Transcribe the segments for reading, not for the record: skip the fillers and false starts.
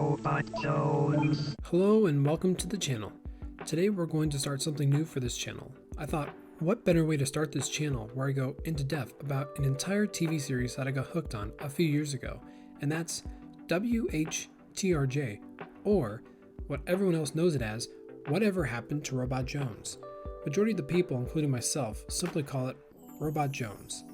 robotjones. Hello and welcome to the channel. Today we're going to start something new for this channel. I thought, what better way to start this channel where I go into depth about an entire TV series that I got hooked on a few years ago, and that's WHTRJ, or what everyone else knows it as, Whatever Happened to Robot Jones. Majority of the people, including myself, simply call it Robot Jones.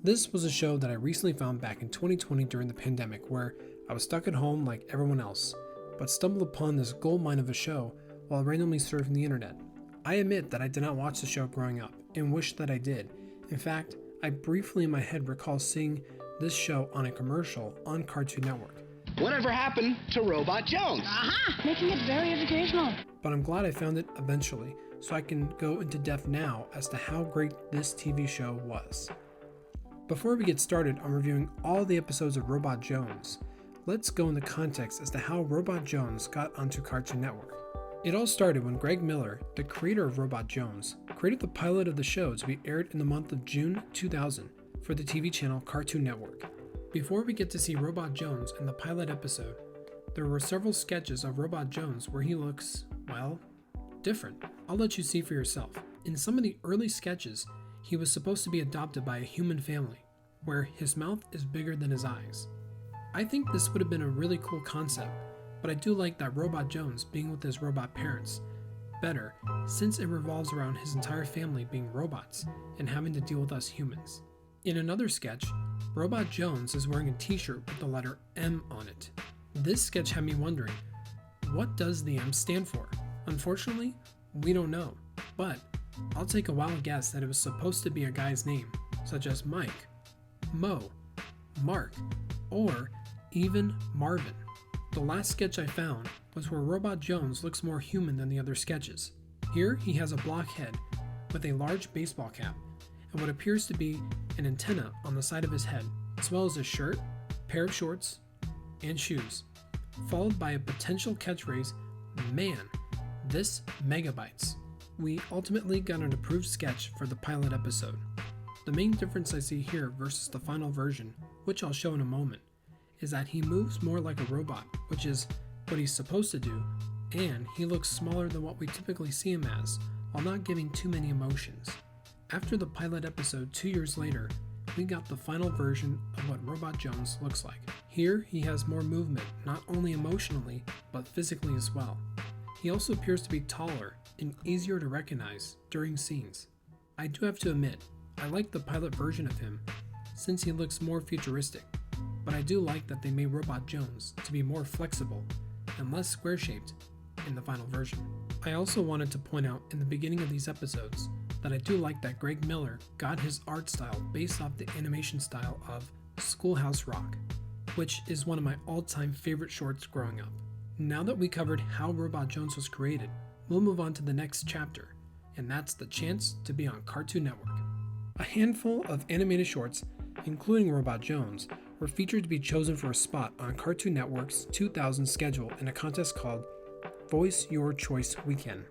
This was a show that I recently found back in 2020 during the pandemic, where I was stuck at home like everyone else, but stumbled upon this goldmine of a show while randomly surfing the internet. I admit that I did not watch the show growing up, and wish that I did. In fact, I briefly in my head recall seeing this show on a commercial on Cartoon Network. Whatever happened to Robot Jones? Aha! Making it very educational. But I'm glad I found it eventually, so I can go into depth now as to how great this TV show was. Before we get started on reviewing all the episodes of Robot Jones, let's go into context as to how Robot Jones got onto Cartoon Network. It all started when Greg Miller, the creator of Robot Jones, created the pilot of the show to be aired in the month of June 2000 for the TV channel Cartoon Network. Before we get to see Robot Jones in the pilot episode, there were several sketches of Robot Jones where he looks, well, different. I'll let you see for yourself. In some of the early sketches, he was supposed to be adopted by a human family, where his mouth is bigger than his eyes. I think this would have been a really cool concept, but I do like that Robot Jones being with his robot parents better, since it revolves around his entire family being robots and having to deal with us humans. In another sketch, Robot Jones is wearing a t-shirt with the letter M on it. This sketch had me wondering, what does the M stand for? Unfortunately, we don't know, but I'll take a wild guess that it was supposed to be a guy's name, such as Mike, Mo, Mark, or even Marvin. The last sketch I found was where Robot Jones looks more human than the other sketches. Here he has a block head with a large baseball cap and what appears to be an antenna on the side of his head, as well as a shirt, pair of shorts, and shoes, followed by a potential catchphrase, "Man, this megabytes." We ultimately got an approved sketch for the pilot episode. The main difference I see here versus the final version, which I'll show in a moment, is that he moves more like a robot, which is what he's supposed to do, and he looks smaller than what we typically see him as, while not giving too many emotions. After the pilot episode 2 years later, we got the final version of what Robot Jones looks like. Here, he has more movement, not only emotionally, but physically as well. He also appears to be taller and easier to recognize during scenes. I do have to admit, I like the pilot version of him, since he looks more futuristic, but I do like that they made Robot Jones to be more flexible and less square-shaped in the final version. I also wanted to point out in the beginning of these episodes that I do like that Greg Miller got his art style based off the animation style of Schoolhouse Rock, which is one of my all-time favorite shorts growing up. Now that we covered how Robot Jones was created, we'll move on to the next chapter, and that's the chance to be on Cartoon Network. A handful of animated shorts, including Robot Jones, were featured to be chosen for a spot on Cartoon Network's 2000 schedule in a contest called Voice Your Choice Weekend.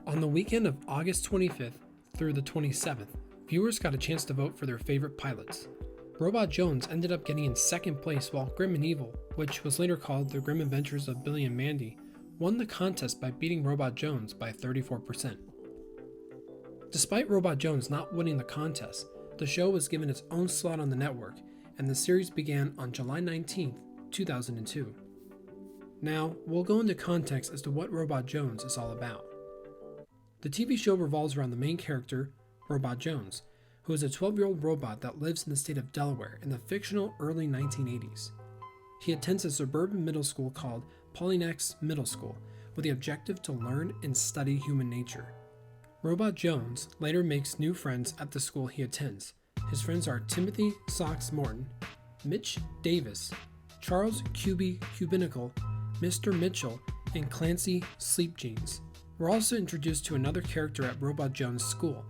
On the weekend of August 25th through the 27th, viewers got a chance to vote for their favorite pilots. Robot Jones ended up getting in second place, while Grim and Evil, which was later called The Grim Adventures of Billy and Mandy, won the contest by beating Robot Jones by 34%. Despite Robot Jones not winning the contest, the show was given its own slot on the network, and the series began on July 19th, 2002. Now, we'll go into context as to what Robot Jones is all about. The TV show revolves around the main character, Robot Jones, who is a 12-year-old robot that lives in the state of Delaware in the fictional early 1980s. He attends a suburban middle school called Polynex Middle School with the objective to learn and study human nature. Robot Jones later makes new friends at the school he attends. His friends are Timothy Socks Morton, Mitch Davis, Charles QB Cubinicle, Mr. Mitchell, and Clancy Sleep Jeans. We're also introduced to another character at Robot Jones' school,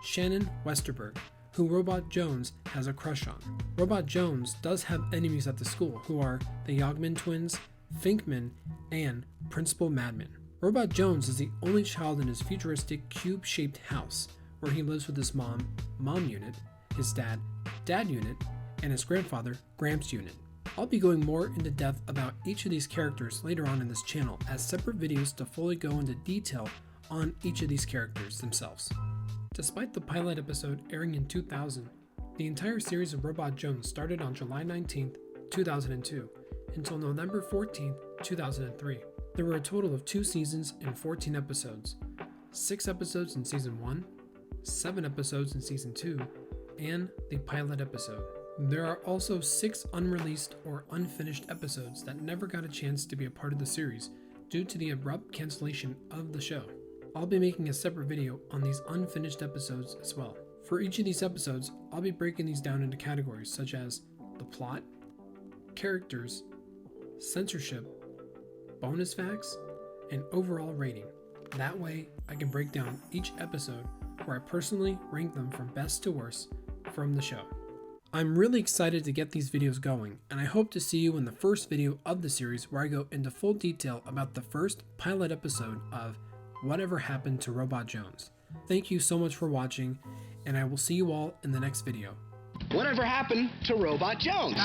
Shannon Westerberg, who Robot Jones has a crush on. Robot Jones does have enemies at the school, who are the Yogman twins, Finkman, and Principal Madman. Robot Jones is the only child in his futuristic cube-shaped house, where he lives with his mom, Mom Unit, his dad, Dad Unit, and his grandfather, Gramps Unit. I'll be going more into depth about each of these characters later on in this channel as separate videos to fully go into detail on each of these characters themselves. Despite the pilot episode airing in 2000, the entire series of Robot Jones started on July 19th, 2002 until November 14th, 2003. There were a total of 2 seasons and 14 episodes, 6 episodes in Season 1, 7 episodes in Season 2, and the pilot episode. There are also 6 unreleased or unfinished episodes that never got a chance to be a part of the series due to the abrupt cancellation of the show. I'll be making a separate video on these unfinished episodes as well. For each of these episodes, I'll be breaking these down into categories such as the plot, characters, censorship, bonus facts, and overall rating. That way, I can break down each episode where I personally rank them from best to worst from the show. I'm really excited to get these videos going, and I hope to see you in the first video of the series where I go into full detail about the first pilot episode of Whatever Happened to Robot Jones. Thank you so much for watching, and I will see you all in the next video. Whatever happened to Robot Jones?